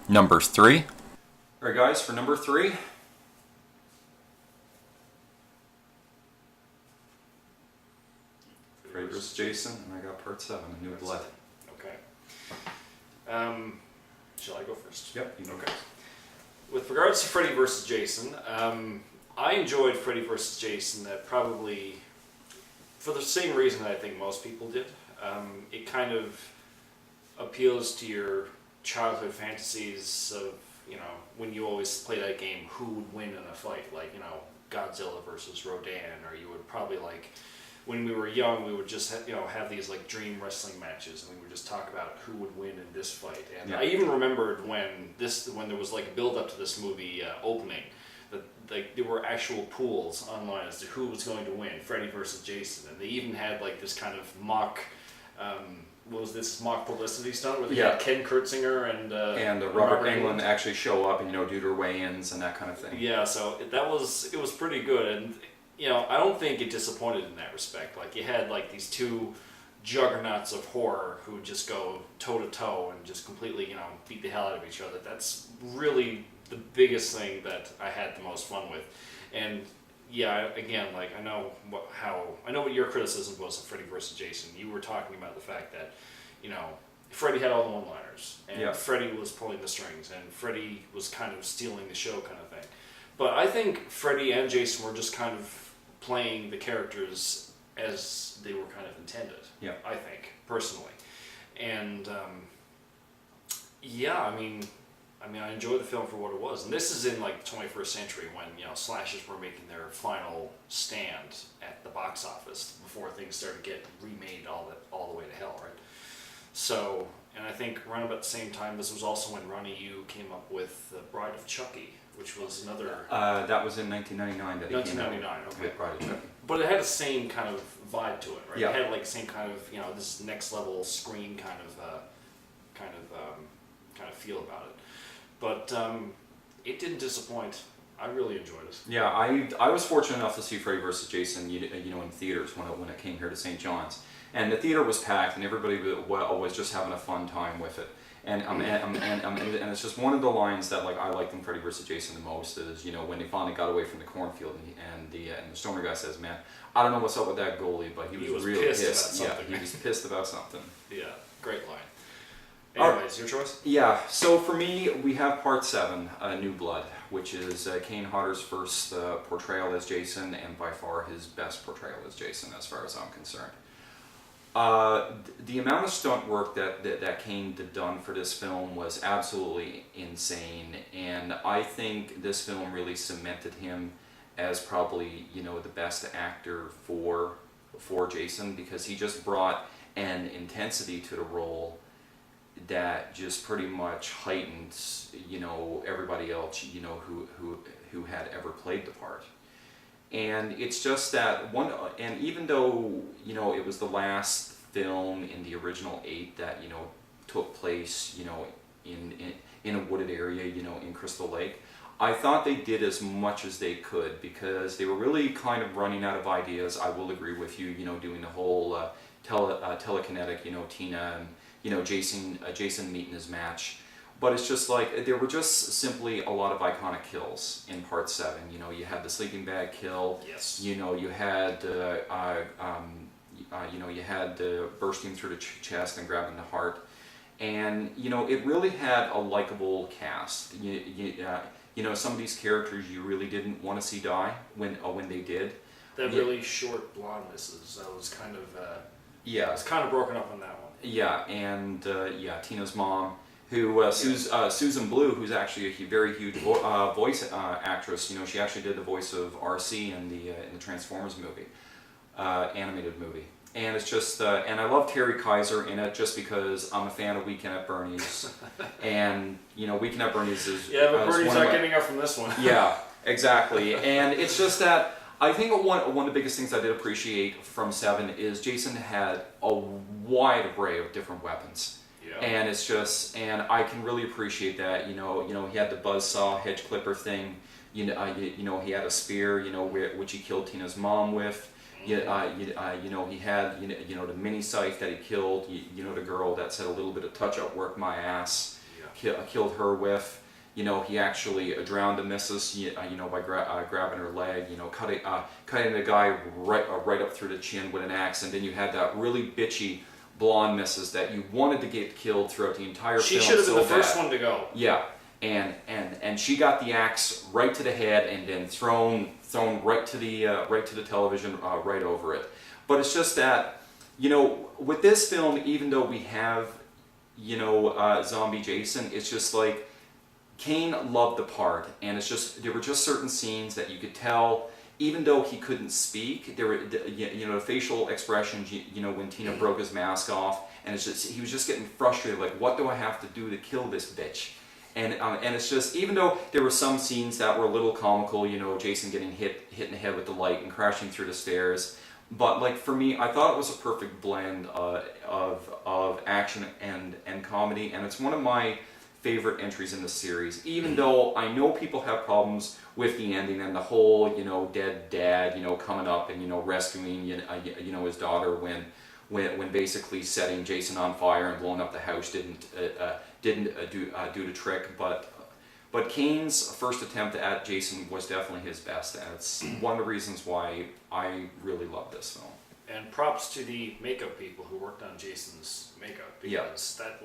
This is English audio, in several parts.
Number 3. Alright guys, for number 3, Freddy vs. Jason, and I got part 7, A New Blood. Okay. Shall I go first? Yep, you know. Okay. With regards to Freddy vs. Jason, I enjoyed Freddy vs. Jason probably for the same reason that I think most people did. It kind of appeals to your childhood fantasies of, when you always play that game, who would win in a fight, like, Godzilla versus Rodan, or you would probably when we were young, we would just have these like dream wrestling matches, and we would just talk about who would win in this fight. And I even remembered when there was like a build up to this movie opening, that like there were actual pools online as to who was going to win, Freddy versus Jason, and they even had like this kind of mock. What was this mock publicity stunt where they had Ken Kurtzinger and Robert Englund actually show up and do their weigh-ins and that kind of thing. Yeah, so it was pretty good, and I don't think it disappointed in that respect. Like you had like these two juggernauts of horror who would just go toe to toe and just completely beat the hell out of each other. That's really the biggest thing that I had the most fun with, and. Yeah, again, like I know what your criticism was of Freddy vs. Jason. You were talking about the fact that, Freddy had all the one-liners, and Freddy was pulling the strings, and Freddy was kind of stealing the show, kind of thing. But I think Freddy and Jason were just kind of playing the characters as they were kind of intended. Yeah, I think personally, and I enjoyed the film for what it was, and this is in like the 21st century when slashers were making their final stand at the box office before things started to get remade all the way to hell, right? So, and I think around about the same time, this was also when Ronnie Yu came up with The Bride of Chucky, which was another. That was in 1999. That 1999, okay. With Bride of Chucky. But it had the same kind of vibe to it, right? Yeah. It had like the same kind of this next level screen kind of feel about it. But it didn't disappoint. I really enjoyed it. Yeah, I was fortunate enough to see Freddy vs. Jason, in theaters when it came here to St. John's, and the theater was packed, and everybody was just having a fun time with it. And and it's just one of the lines that like I liked in Freddy vs. Jason the most is when they finally got away from the cornfield, and the stoner guy says, "Man, I don't know what's up with that goalie, but he was real pissed. Yeah, he was pissed about something." Yeah, great line. Anyways, your choice? Yeah, so for me, we have part 7, New Blood, which is Kane Hodder's first portrayal as Jason, and by far his best portrayal as Jason, as far as I'm concerned. The amount of stunt work that Kane did done for this film was absolutely insane, and I think this film really cemented him as probably, the best actor for Jason, because he just brought an intensity to the role that just pretty much heightened, everybody else, who had ever played the part. And it's just that one, and even though, it was the last film in the original 8 that, took place, in a wooded area, in Crystal Lake, I thought they did as much as they could, because they were really kind of running out of ideas. I will agree with you, doing the whole telekinetic, Tina and, Jason meeting his match. But it's just like, there were just simply a lot of iconic kills in part 7. You had the sleeping bag kill. Yes. You had, you had bursting through the chest and grabbing the heart. And, it really had a likable cast. Some of these characters you really didn't want to see die when they did. That really short blonde missus, I was kind of, I was kind of broken up on that one. Yeah, and Tina's mom, who Susan Blue, who's actually a very huge voice actress. She actually did the voice of RC in the Transformers movie, animated movie. And it's just, and I love Terry Kaiser in it just because I'm a fan of Weekend at Bernie's, and Weekend at Bernie's is but Bernie's not getting up from this one. Yeah, exactly, and it's just that. I think one of the biggest things I did appreciate from 7 is Jason had a wide array of different weapons. Yeah. And it's just, and I can really appreciate that. He had the buzzsaw hedge clipper thing. He had a spear, which he killed Tina's mom with. He had, the mini scythe that he killed. The girl that said a little bit of touch-up work my ass. Yeah. killed her with. You know, he actually drowned a missus, by grabbing her leg. You know, cutting the guy right up through the chin with an axe, and then you had that really bitchy blonde missus that you wanted to get killed throughout the entire She film. should have been so the first bad. one to go. Yeah, and she got the axe right to the head, and then thrown right to the television, right over it. But it's just that, you know, with this film, even though we have, zombie Jason, it's just like Kane loved the part, and it's just there were just certain scenes that you could tell, even though he couldn't speak, there were the facial expressions. When Tina broke his mask off, and it's just he was just getting frustrated, like, what do I have to do to kill this bitch? And it's just, even though there were some scenes that were a little comical, Jason getting hit in the head with the light and crashing through the stairs. But like for me, I thought it was a perfect blend of action and comedy, and it's one of my favorite entries in the series. Even though I know people have problems with the ending and the whole dead dad coming up and rescuing his daughter when basically setting Jason on fire and blowing up the house didn't do the trick, but Kane's first attempt at Jason was definitely his best, and it's one of the reasons why I really love this film. And props to the makeup people who worked on Jason's makeup, because that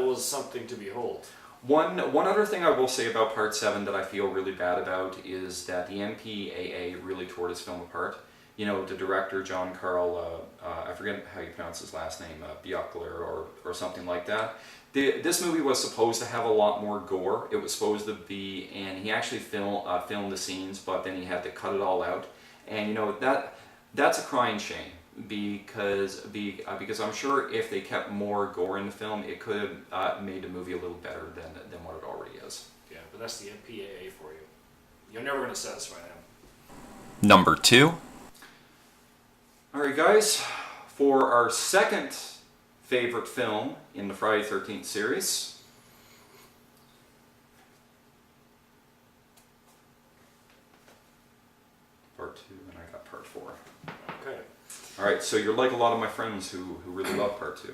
was something to behold. One other thing I will say about Part 7 that I feel really bad about is that the MPAA really tore this film apart. The director, John Carl, I forget how you pronounce his last name, Buechler or something like that. This movie was supposed to have a lot more gore. It was supposed to be, and he actually filmed the scenes, but then he had to cut it all out. And that's a crying shame, because I'm sure if they kept more gore in the film, it could have made the movie a little better than what it already is. Yeah, but that's the MPAA for you. You're never going to satisfy them. Number 2. All right, guys, for our second favorite film in the Friday the 13th series, Part 2, and I got Part 4. Okay. All right, so you're like a lot of my friends who really love Part 2.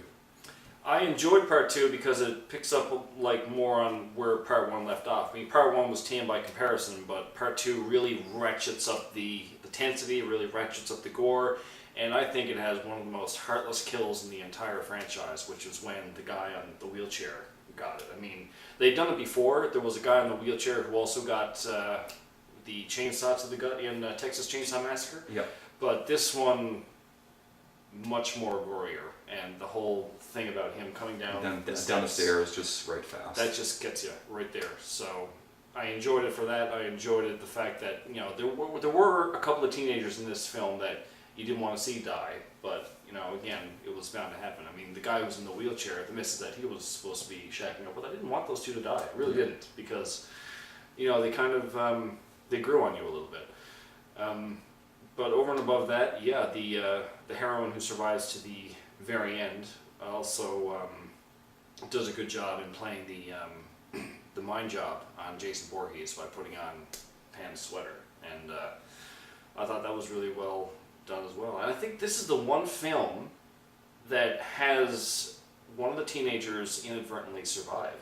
I enjoyed Part 2 because it picks up like more on where Part 1 left off. I mean, Part 1 was tame by comparison, but Part 2 really ratchets up the intensity, really ratchets up the gore, and I think it has one of the most heartless kills in the entire franchise, which is when the guy on the wheelchair got it. I mean, they'd done it before. There was a guy on the wheelchair who also got the chainsaw to the gut in Texas Chainsaw Massacre. Yep. But this one, much more gorier, and the whole thing about him coming down the stairs just right fast. that just gets you right there. So I enjoyed it for that. I enjoyed it the fact that there were a couple of teenagers in this film that you didn't want to see die, but again, it was bound to happen. I mean, the guy who was in the wheelchair, the missus that he was supposed to be shacking up with, I didn't want those two to die. I really didn't, because they kind of they grew on you a little bit. But over and above that, yeah, the heroine who survives to the very end also does a good job in playing the mind job on Jason Voorhees by putting on Pam's sweater, and I thought that was really well done as well. And I think this is the one film that has one of the teenagers inadvertently survive.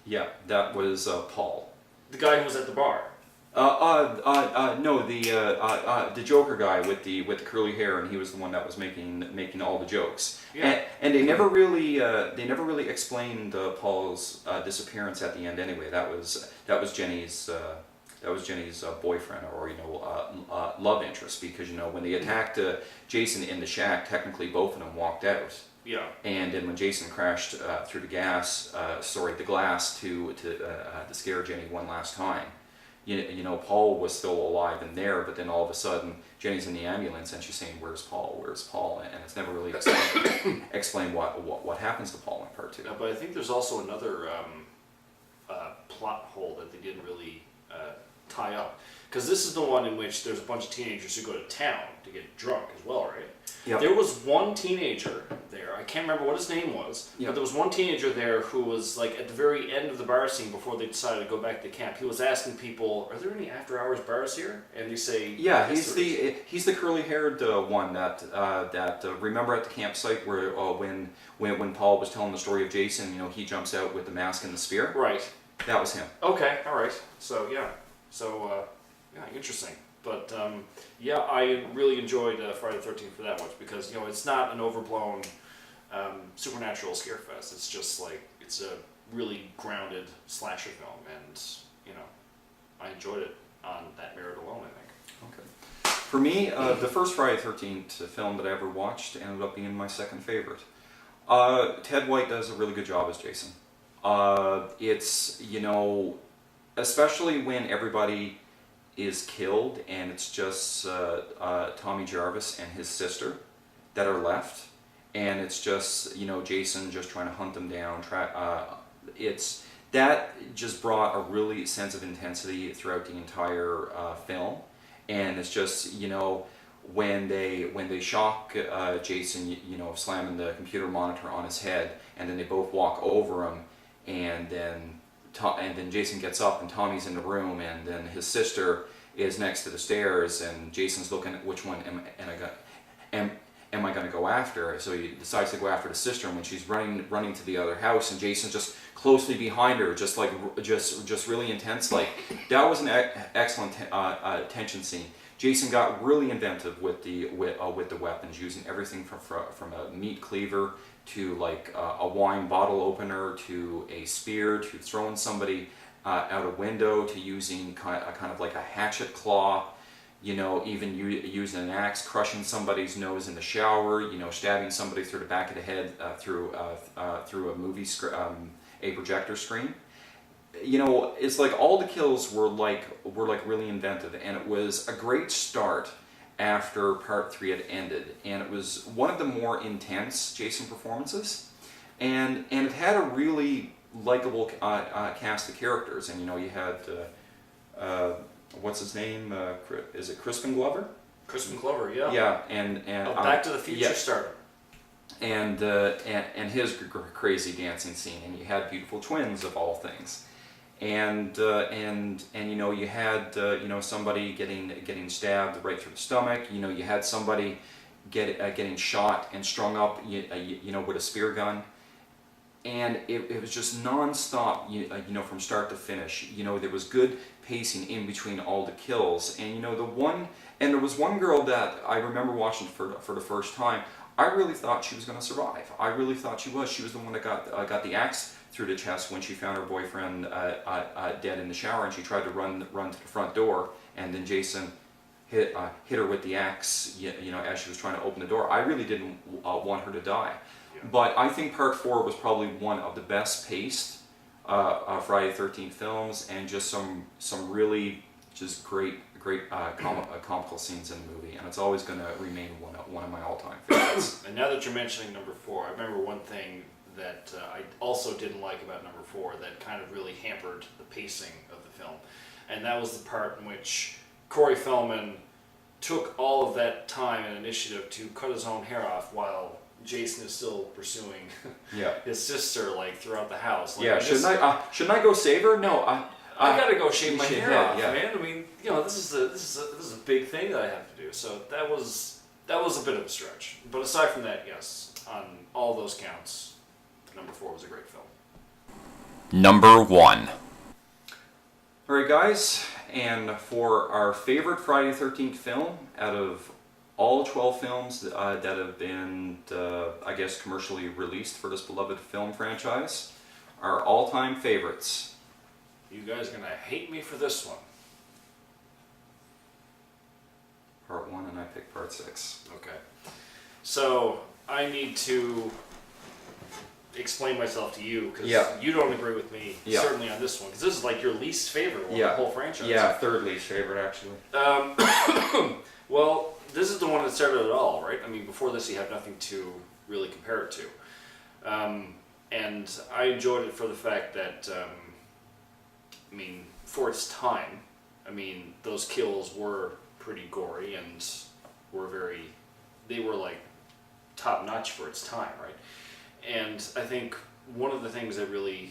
Yeah, that was Paul. The guy who was at the bar. No, the Joker guy with the curly hair, and he was the one that was making all the jokes. Yeah. And they never really explained Paul's disappearance at the end. Anyway, that was Jenny's boyfriend, or love interest, because when they attacked Jason in the shack, technically both of them walked out. Yeah. And then when Jason crashed through the glass to scare Jenny one last time, Paul was still alive in there, but then all of a sudden Jenny's in the ambulance and she's saying, "Where's Paul? Where's Paul?" And it's never really explained what happens to Paul in Part 2. But I think there's also another plot hole that they didn't really tie up. Because this is the one in which there's a bunch of teenagers who go to town to get drunk as well, right? Yep. There was one teenager there, I can't remember what his name was, Yep. but there was one teenager there who was like at the very end of the bar scene before they decided to go back to camp. He was asking people, are there any after hours bars here? And they say, Yeah, "Yes, there is." he's the curly-haired one that remember at the campsite where when Paul was telling the story of Jason, you know, he jumps out with the mask and the spear. Right. That was him. Okay, alright. So, yeah. Interesting. But, yeah, I really enjoyed Friday the 13th for that much because, you know, it's not an overblown supernatural scare fest. It's just like, it's a really grounded slasher film, and, you know, I enjoyed it on that merit alone, I think. Okay. For me, the first Friday the 13th film that I ever watched ended up being my second favorite. Ted White does a really good job as Jason. It's, you know, especially when everybody is killed and it's just Tommy Jarvis and his sister that are left, and it's just, you know, Jason just trying to hunt them down. It's that just brought a really sense of intensity throughout the entire film, and it's just, you know, when they shock Jason, you know, slamming the computer monitor on his head, and then they both walk over him, and then Jason gets up and Tommy's in the room, and then his sister is next to the stairs, and Jason's looking at which one am I going to go after. So he decides to go after the sister, and when she's running to the other house, and Jason's just closely behind her, just really intense. Like, that was an excellent tension scene. Jason got really inventive with the weapons, using everything from a meat cleaver to like a wine bottle opener to a spear to throwing somebody out a window to using kind of like a hatchet claw, you know, even using an axe, crushing somebody's nose in the shower, you know, stabbing somebody through the back of the head through a projector screen. You know, it's like all the kills were like really inventive, and it was a great start after part 3 had ended, and it was one of the more intense Jason performances, and it had a really likable cast of characters. And you know, you had what's his name? Is it Crispin Glover? Crispin Glover, yeah. Yeah, and Back to the Future yeah. starter. And his crazy dancing scene, and you had Beautiful Twins of all things. And you know, you had you know, somebody getting stabbed right through the stomach. You know, you had somebody getting shot and strung up, you know, with a spear gun, and it was just non-stop, you know, from start to finish. You know, there was good pacing in between all the kills, and you know, there was one girl that I remember watching for the first time. I really thought she was going to survive. I really thought she was. She was the one that got the axe through the chest when she found her boyfriend dead in the shower, and she tried to run to the front door, and then Jason hit her with the axe, you know, as she was trying to open the door. I really didn't want her to die. Yeah. But I think part 4 was probably one of the best paced Friday the 13th films, and just some really just great comical scenes in the movie, and it's always going to remain one of my all-time favorites. And now that you're mentioning number 4, I remember one thing that I also didn't like about number 4 that kind of really hampered the pacing of the film, and that was the part in which Corey Feldman took all of that time and initiative to cut his own hair off while Jason is still pursuing his sister, like, throughout the house. Like, yeah, shouldn't I go save her? No, I gotta go shave my hair off, yeah. man. I mean, you know, this is a big thing that I have to do. So that was a bit of a stretch. But aside from that, yes, on all those counts, number 4 was a great film. Number 1. Alright, guys, and for our favorite Friday the 13th film out of all 12 films that have been, I guess, commercially released for this beloved film franchise, our all-time favorites. You guys are gonna hate me for this one. Part 1, and I picked part 6. Okay. So I need to explain myself to you, because you don't agree with me, certainly on this one, because this is like your least favorite one of the whole franchise. Yeah, third least favorite, actually. Well, this is the one that started it all, right? I mean, before this you have nothing to really compare it to. And I enjoyed it for the fact that, I mean, for its time, I mean, those kills were pretty gory and they were like top notch for its time, right? And I think one of the things that really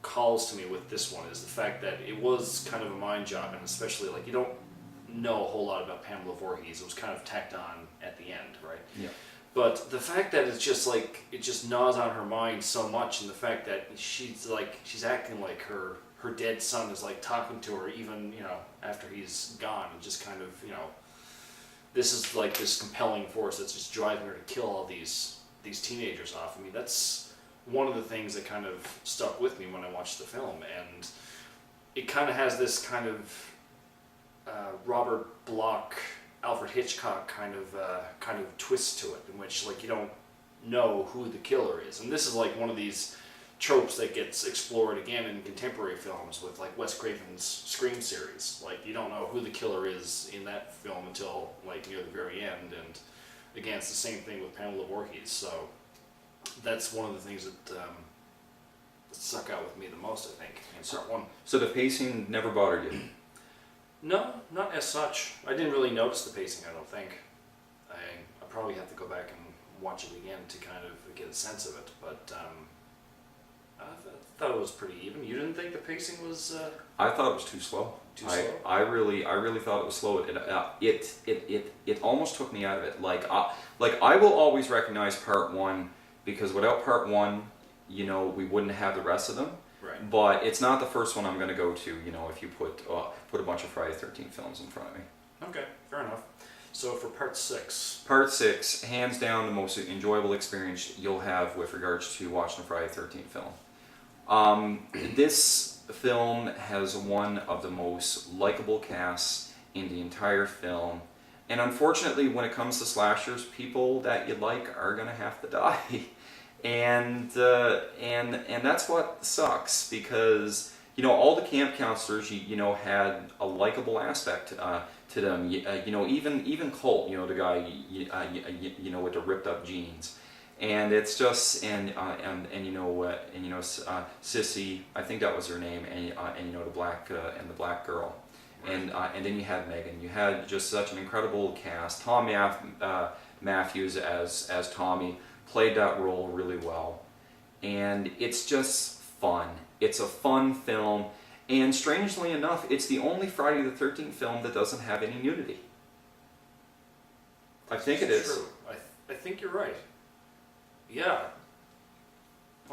calls to me with this one is the fact that it was kind of a mind job, and especially like you don't know a whole lot about Pamela Voorhees. It was kind of tacked on at the end, right? Yeah. But the fact that it's just like it just gnaws on her mind so much, and the fact that she's acting like her dead son is like talking to her even, you know, after he's gone, and just kind of, you know, this is like this compelling force that's just driving her to kill all these teenagers off. I mean, that's one of the things that kind of stuck with me when I watched the film, and it kind of has this kind of Robert Bloch, Alfred Hitchcock kind of twist to it, in which like you don't know who the killer is, and this is like one of these tropes that gets explored again in contemporary films with like Wes Craven's Scream series. Like you don't know who the killer is in that film until like near the very end, and again it's the same thing with Pamela Voorhees. So that's one of the things that stuck out with me the most, I think, in part one. So the pacing never bothered you? No, not as such. I didn't really notice the pacing, I don't think. I probably have to go back and watch it again to kind of get a sense of it, but I thought it was pretty even. You didn't think the pacing was I thought it was too slow. too slow? I really thought it was slow. It almost took me out of it. Like I will always recognize part one, because without part one, you know, we wouldn't have the rest of them. Right. But it's not the first one I'm going to go to, you know, if you put a bunch of Friday the 13th films in front of me. Okay, fair enough. So for part 6. Part 6, hands down the most enjoyable experience you'll have with regards to watching a Friday the 13th film. This film has one of the most likable casts in the entire film. And unfortunately, when it comes to slashers, people that you like are going to have to die. And that's what sucks, because you know all the camp counselors you know had a likable aspect to them. You know, even Colt, you know, the guy you know with the ripped up jeans, and it's just and you know Sissy, I think that was her name, and you know the black girl. And then you had Megan. You had just such an incredible cast. Tom Matthews as Tommy played that role really well, and it's just fun. It's a fun film, and strangely enough, it's the only Friday the 13th film that doesn't have any nudity. I think it is. True. I think you're right. Yeah.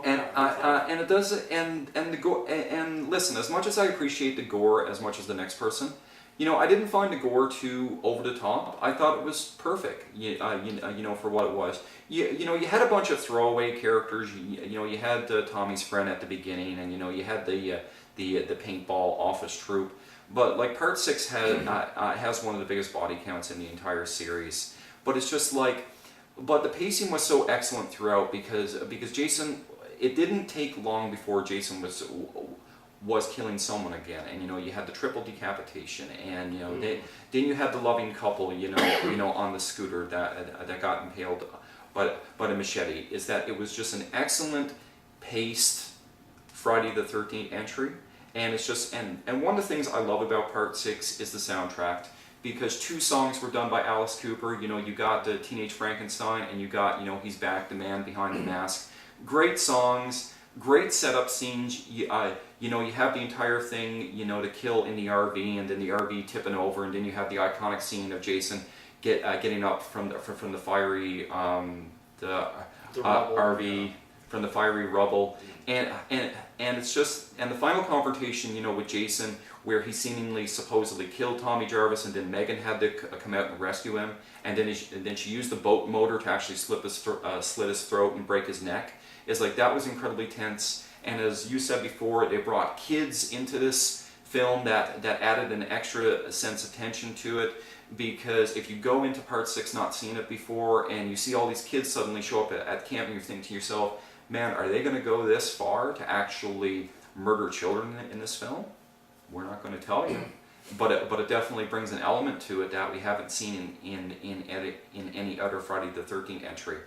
And and it does, and the gore, and listen, as much as I appreciate the gore as much as the next person, you know, I didn't find the gore too over the top. I thought it was perfect, you know, for what it was. You know, you had a bunch of throwaway characters. You know, you had Tommy's friend at the beginning, and you know, you had the paintball office troupe. But like part 6 has one of the biggest body counts in the entire series. But it's just like, but the pacing was so excellent throughout, because Jason. It didn't take long before Jason was killing someone again, and you know you had the triple decapitation, and you know then you had the loving couple, you know on the scooter that got impaled, but a machete. Is that it was just an excellent paced Friday the 13th entry, and it's just and one of the things I love about part 6 is the soundtrack, because 2 songs were done by Alice Cooper. You know, you got the Teenage Frankenstein, and you got, you know, He's Back, the Man Behind the Mask. Great songs, great setup scenes. You know, you have the entire thing, you know, to kill in the RV, and then the RV tipping over, and then you have the iconic scene of Jason getting up from the fiery RV, from the fiery rubble, and it's just, and the final confrontation, you know, with Jason, where he seemingly supposedly killed Tommy Jarvis, and then Megan had to come out and rescue him, and then she used the boat motor to actually slit his throat and break his neck. Is like, that was incredibly tense. And as you said before, they brought kids into this film that added an extra sense of tension to it, because if you go into part 6 not seeing it before, and you see all these kids suddenly show up at camp, and you think to yourself, man, are they going to go this far to actually murder children in this film? We're not going to tell you. But it definitely brings an element to it that we haven't seen in any other Friday the 13th entry.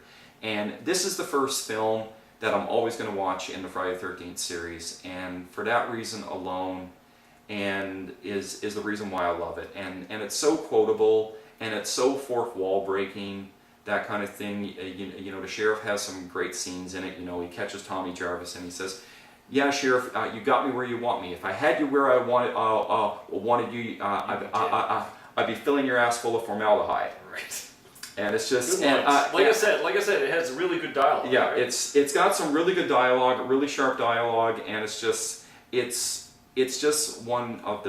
And this is the first film that I'm always going to watch in the Friday the 13th series, and for that reason alone, and is the reason why I love it. And it's so quotable, and it's so fourth wall breaking, that kind of thing. You know, the sheriff has some great scenes in it. You know, he catches Tommy Jarvis and he says, "Yeah, Sheriff, you got me where you want me. If I had you where I wanted you, I'd be filling your ass full of formaldehyde." Right. And it's just, Good lines. Like I said, it has really good dialogue. yeah, right? it's got some really good dialogue, really sharp dialogue, and it's just one of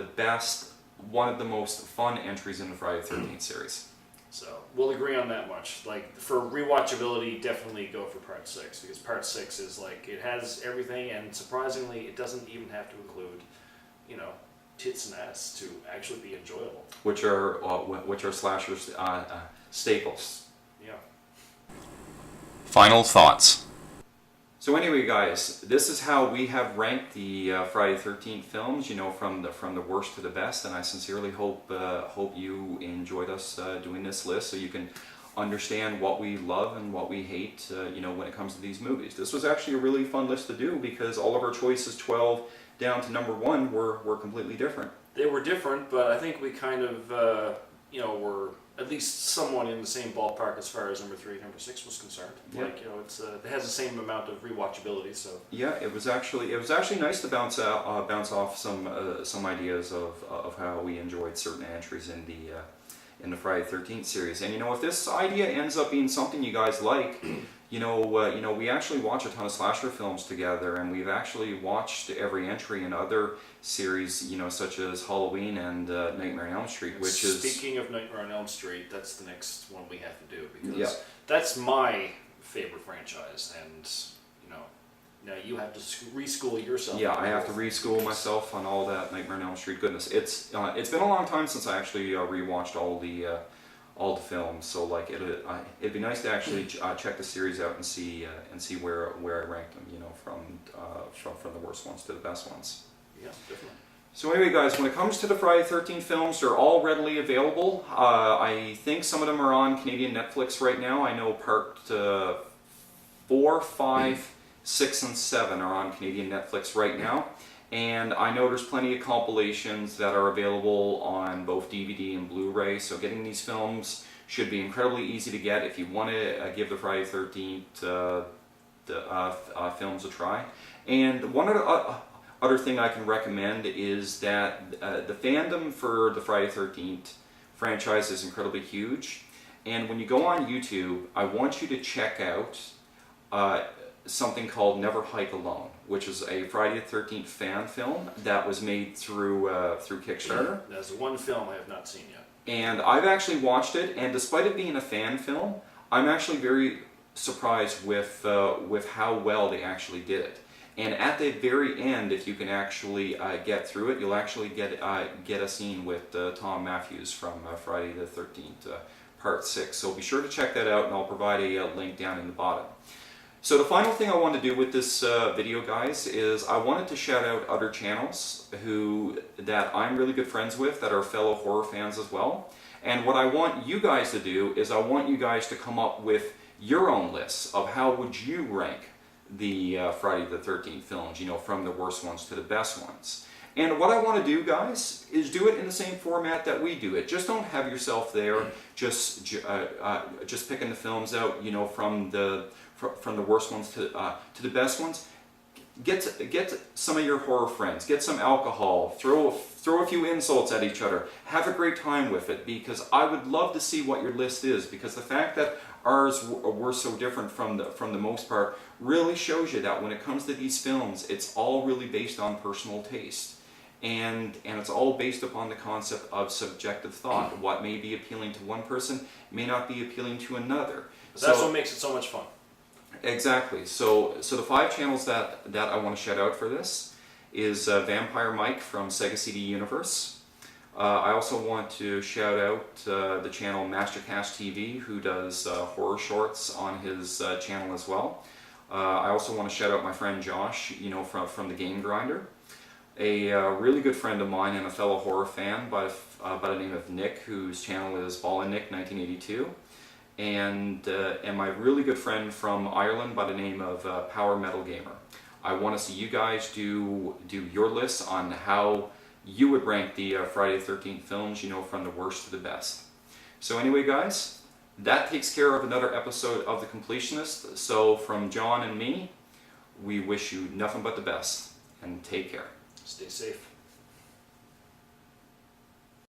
the most fun entries in the Friday the 13th series. So we'll agree on that much. Like for rewatchability, definitely go for part 6, because part 6 is like, it has everything, and surprisingly, it doesn't even have to include, you know, tits and ass to actually be enjoyable. Which are slashers staples. Yeah. Final thoughts. So anyway, guys, this is how we have ranked the Friday the 13th films. You know, from the worst to the best, and I sincerely hope you enjoyed us doing this list, so you can understand what we love and what we hate. You know, when it comes to these movies, this was actually a really fun list to do, because all of our choices, 12 down to number 1, were completely different. They were different, but I think we kind of, you know, were at least somewhat in the same ballpark as far as number 3 and number 6 was concerned. Yeah. Like, you know, it has the same amount of rewatchability. So Yeah, it was actually nice to bounce off some ideas of how we enjoyed certain entries in the Friday the 13th series. And you know, if this idea ends up being something you guys like, you know, we actually watch a ton of slasher films together, and we've actually watched every entry in other series, you know, such as Halloween and Nightmare on Elm Street, which is... Speaking of Nightmare on Elm Street, that's the next one we have to do, because Yeah. that's my favorite franchise, and, you know, now you have to reschool yourself. Yeah, I have to reschool myself on all that Nightmare on Elm Street goodness. It's been a long time since I actually rewatched all the films, so like it'd be nice to actually check the series out and see where I ranked them, you know, from the worst ones to the best ones. Yeah, definitely. So anyway, guys, when it comes to the Friday the 13th films, they're all readily available. I think some of them are on Canadian Netflix right now. I know part 4, 5, 6, and 7 are on Canadian Netflix right now. And I know there's plenty of compilations that are available on both DVD and Blu-ray, so getting these films should be incredibly easy to get if you want to give the Friday the 13th films a try. And one other thing I can recommend is that the fandom for the Friday the 13th franchise is incredibly huge. And when you go on YouTube, I want you to check out something called Never Hike Alone, which is a Friday the 13th fan film that was made through Kickstarter. That's the one film I have not seen yet. And I've actually watched it, and despite it being a fan film, I'm actually very surprised with how well they actually did it. And at the very end, if you can actually get through it, you'll actually get a scene with Tom Matthews from Friday the 13th, Part 6. So be sure to check that out, and I'll provide a link down in the bottom. So the final thing I want to do with this video, guys, is I wanted to shout out other channels that I'm really good friends with, that are fellow horror fans as well. And what I want you guys to do is I want you guys to come up with your own lists of how would you rank the Friday the 13th films, you know, from the worst ones to the best ones. And what I want to do, guys, is do it in the same format that we do it. Just don't have yourself there just picking the films out, you know, from the worst ones to the best ones. Get some of your horror friends, get some alcohol, throw a few insults at each other, have a great time with it, because I would love to see what your list is, because the fact that ours were so different from the most part really shows you that when it comes to these films, it's all really based on personal taste. And it's all based upon the concept of subjective thought. What may be appealing to one person may not be appealing to another. But that's what makes it so much fun. Exactly. So the 5 channels that I want to shout out for this is Vampire Mike from Sega CD Universe. I also want to shout out the channel Mastercast TV, who does horror shorts on his channel as well. I also want to shout out my friend Josh, you know, from the Game Grinder. A really good friend of mine and a fellow horror fan by the name of Nick, whose channel is Ballin' Nick 1982. And my really good friend from Ireland by the name of Power Metal Gamer. I want to see you guys do your lists on how you would rank the Friday the 13th films, you know, from the worst to the best. So anyway, guys, that takes care of another episode of The Completionist. So from John and me, we wish you nothing but the best, and take care. Stay safe.